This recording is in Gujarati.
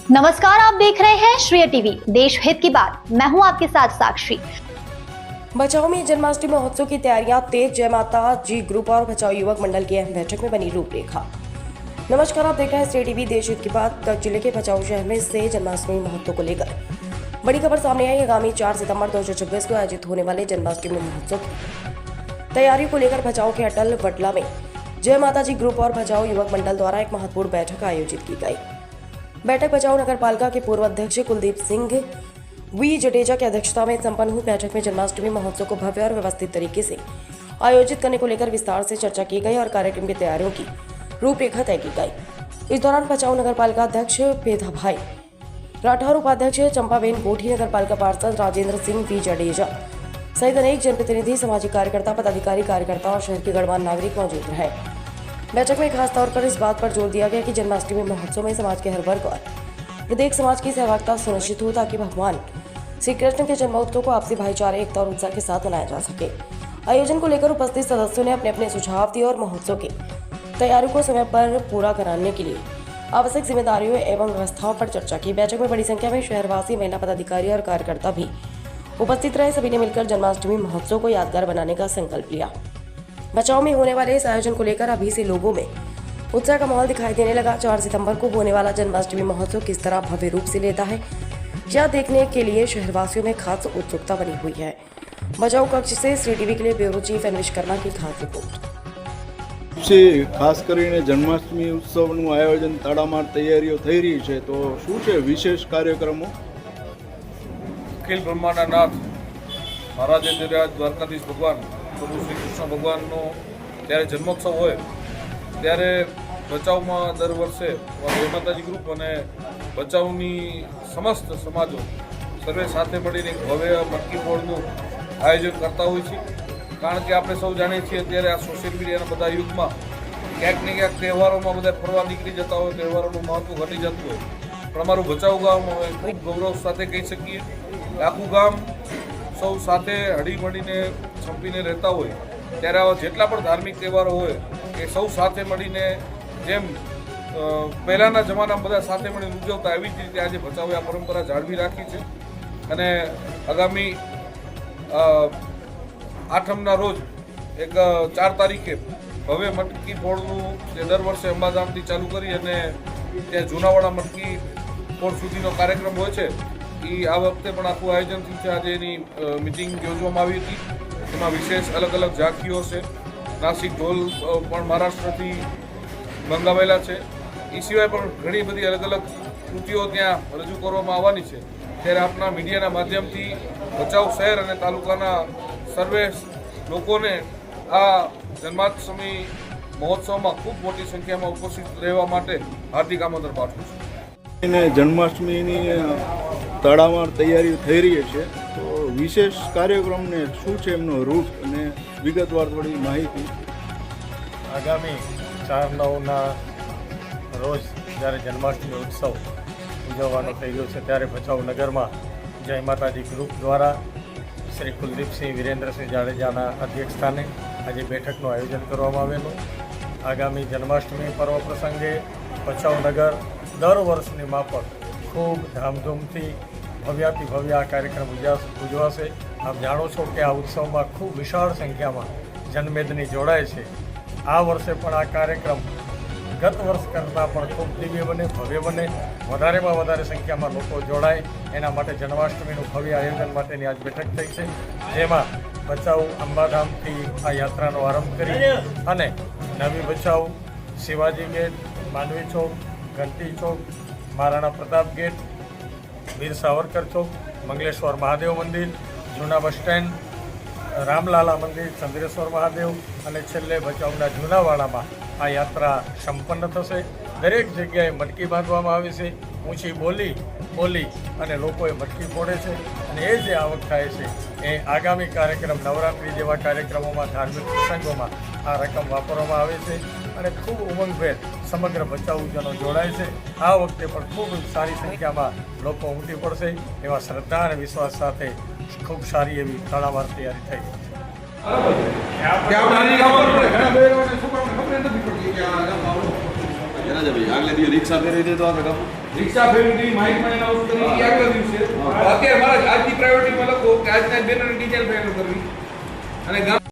नमस्कार, आप देख रहे हैं श्रेय टीवी, देश हित की बात। मैं हूं आपके साथ साक्षी। बचाव में जन्माष्टमी महोत्सव की तैयारियां तेज। जय माता जी ग्रुप और बचाव युवक मंडल की अहम बैठक में बनी रूपरेखा। नमस्कार, आप देख रहे हैं श्रेय टीवी, देश हित की बात। कच्छ जिले के बचाव शहर में से जन्माष्टमी महोत्सव को लेकर बड़ी खबर सामने आई। आगामी 4 सितंबर 2026 को आयोजित होने वाले जन्माष्टमी महोत्सव की तैयारियों को लेकर बचाव के अटल वटला में जय माता जी ग्रुप और बचाव युवक मंडल द्वारा एक महत्वपूर्ण बैठक आयोजित की गई। बैठक बचाव नगर पालिका के पूर्व अध्यक्ष कुलदीप सिंह वी जडेजा की अध्यक्षता में संपन्न हुई। बैठक में जन्माष्टमी महोत्सव को भव्य और व्यवस्थित तरीके से आयोजित करने को लेकर विस्तार से चर्चा की गई और कार्यक्रम की तैयारियों की रूपरेखा तय की गई। इस दौरान बचाव नगर पालिका अध्यक्ष पेधा भाई राठौर, उपाध्यक्ष चंपाबेन कोठी, नगर पालिका पार्षद राजेंद्र सिंह वी जडेजा सहित अनेक जनप्रतिनिधि, सामाजिक कार्यकर्ता, पदाधिकारी, कार्यकर्ता और शहर के गणमान्य नागरिक मौजूद रहे। बैठक में खास तौर पर इस बात पर जोर दिया गया कि जन्माष्टमी महोत्सव में समाज के हर वर्ग और प्रत्येक समाज की सहभागिता सुनिश्चित हो ताकि भगवान श्री कृष्ण के जन्मोत्सव को आपसी भाईचारे, एकता और उत्साह के साथ मनाया जा सके। आयोजन को लेकर उपस्थित सदस्यों ने अपने अपने सुझाव दिए और महोत्सव की तैयारियों को समय पर पूरा कराने के लिए आवश्यक जिम्मेदारियों एवं व्यवस्थाओं पर चर्चा की। बैठक में बड़ी संख्या में शहरवासी, महिला पदाधिकारी और कार्यकर्ता भी उपस्थित रहे। सभी ने मिलकर जन्माष्टमी महोत्सव को यादगार बनाने का संकल्प लिया। बचाव में होने वाले इस आयोजन को लेकर अभी से लोगों में उत्साह का माहौल दिखाई देने लगा। 4 सितंबर को होने वाला जन्माष्टमी महोत्सव किस तरह भव्य रूप से लेता है, यह देखने के लिए शहरवासियों में खास उत्सुकता बनी हुई है। बचाव कक्ष से श्रेय टीवी के लिए ब्यूरो चीफ एनविश कर्मा की खास रिपोर्ट। ખાસ કરીને જન્માષ્ટમી ઉત્સવનું આયોજન તડામાર તૈયારીઓ થઈ રહી છે, તો શું છે વિશેષ કાર્યક્રમો? અખિલ બ્રહ્માંડના નાથ મહારાજેન્દ્રરાજ દ્વારકાધીશ ભગવાન પ્રભુ શ્રી કૃષ્ણ ભગવાનનો જ્યારે જન્મોત્સવ હોય ત્યારે ભચાઉમાં દર વર્ષે જય માતાજી ગ્રુપ અને ભચાઉની સમસ્ત સમાજો સર્વે સાથે મળીને એક ભવ્ય મટકી ફોડનું આયોજન કરતા હોય છે। કારણ કે આપણે સૌ જાણીએ છીએ અત્યારે આ સોશિયલ મીડિયાના બધા યુગમાં ક્યાંક ને ક્યાંક તહેવારોમાં બધા ફરવા નીકળી જતા હોય, તહેવારોનું મહત્વ ઘટી જતું હોય, પણ અમારું ભચાઉ ગામ ખૂબ ગૌરવ સાથે કહી શકીએ કે આખું ગામ સૌ સાથે હળીમળીને છંપીને રહેતા હોય। ત્યારે આવા જેટલા પણ ધાર્મિક તહેવારો હોય એ સૌ સાથે મળીને જેમ પહેલાંના જમાનામાં બધા સાથે મળીને ઉજવતા, એવી જ રીતે આજે ભચાઉએ આ પરંપરા જાળવી રાખી છે। અને આગામી આઠમના રોજ એક 4 તારીખે ભવ્ય મટકી ફોડનું જે દર વર્ષે અંબાધામથી ચાલુ કરી અને ત્યાં જૂનાવાડા મટકી ફોડ સુધીનો કાર્યક્રમ હોય છે, એ આ વખતે પણ આખું આયોજન થયું છે। આજે એની મિટિંગ યોજવામાં આવી હતી, એમાં વિશેષ અલગ અલગ ઝાંખીઓ છે, નાસિક ઢોલ પણ મહારાષ્ટ્રથી મંગાવેલા છે, એ સિવાય પણ ઘણી બધી અલગ અલગ કૃતિઓ ત્યાં રજૂ કરવામાં આવવાની છે। ત્યારે આપના મીડિયાના માધ્યમથી ભચાઉ શહેર અને તાલુકાના સર્વે લોકોને આ જન્માષ્ટમી મહોત્સવમાં ખૂબ મોટી સંખ્યામાં ઉપસ્થિત રહેવા માટે હાર્દિક આમંત્રણ પાઠવું છું। એને જન્માષ્ટમીની તડામાર તૈયારીઓ થઈ રહી છે, તો વિશેષ કાર્યક્રમને શું છે એમનો રૂટ અને વિગતવાર થોડી માહિતી। આગામી 4/9ના રોજ જ્યારે જન્માષ્ટમી ઉત્સવ ઉજવવાનો થઈ ગયો છે, ત્યારે ભચાઉ નગરમાં જય માતાજી ગ્રુપ દ્વારા શ્રી કુલદીપસિંહ વીરેન્દ્રસિંહ જાડેજાના અધ્યક્ષસ્થાને આજે બેઠકનું આયોજન કરવામાં આવેલું। આગામી જન્માષ્ટમી પર્વ પ્રસંગે ભચાઉ નગર દર વર્ષની માફક ખૂબ ધામધૂમથી ભવ્યાતિ ભવ્ય આ કાર્યક્રમ ઉજવાશે। આપ જાણો છો કે આ ઉત્સવમાં ખૂબ વિશાળ સંખ્યામાં જનમેદની જોડાય છે। આ વર્ષે પણ આ કાર્યક્રમ ગત વર્ષ કરતાં પણ ખૂબ દિવ્ય બને, ભવ્ય બને, વધારેમાં વધારે સંખ્યામાં લોકો જોડાય એના માટે જન્માષ્ટમીનું ભવ્ય આયોજન માટેની આજ બેઠક થઈ છે, જેમાં ભચાઉ અંબાધામથી આ યાત્રાનો આરંભ કરી અને નવી ભચાઉ, શિવાજી ગેટ, માંડવી ચોક, ઘંટી ચોક, મહારાણા પ્રતાપ ગેટ, વીર સાવરકર ચોક, મંગલેશ્વર મહાદેવ મંદિર, જૂના બસ સ્ટેન્ડ, રામલાલા મંદિર, ચંદ્રેશ્વર મહાદેવ અને છેલ્લે ભચાઉના જૂનાવાડામાં આ યાત્રા સંપન્ન થશે। દરેક જગ્યાએ મટકી બાંધવામાં આવે છે, ઊંચી બોલી અને લોકોએ મટકી ફોડે છે અને એ જે આવક થાય છે એ આગામી કાર્યક્રમ નવરાત્રિ જેવા કાર્યક્રમોમાં, ધાર્મિક પ્રસંગોમાં આ રકમ વાપરવામાં આવે છે અને ખૂબ ઉમંગભેર સમગ્ર ભચાઉજનો જોડાય છે। આ વખતે પણ ખૂબ સારી સંખ્યામાં લોકો ઉમટી પડશે એવા શ્રદ્ધા અને વિશ્વાસ સાથે ખૂબ સારી એવી તડામાર તૈયારી થઈ છે। રાજાભાઈ આગલે દિવસે રિક્ષા ફેરવી દે તો આપણે કામ રિક્ષા ફેરવી માઇકમાં એનાઉન્સ કરી આગલા દિવસે અત્યારે મારા આજની પ્રાયોરિટીમાં લખો કે આજના બેનરની ડિટેલ ફાઇનલ કરવી અને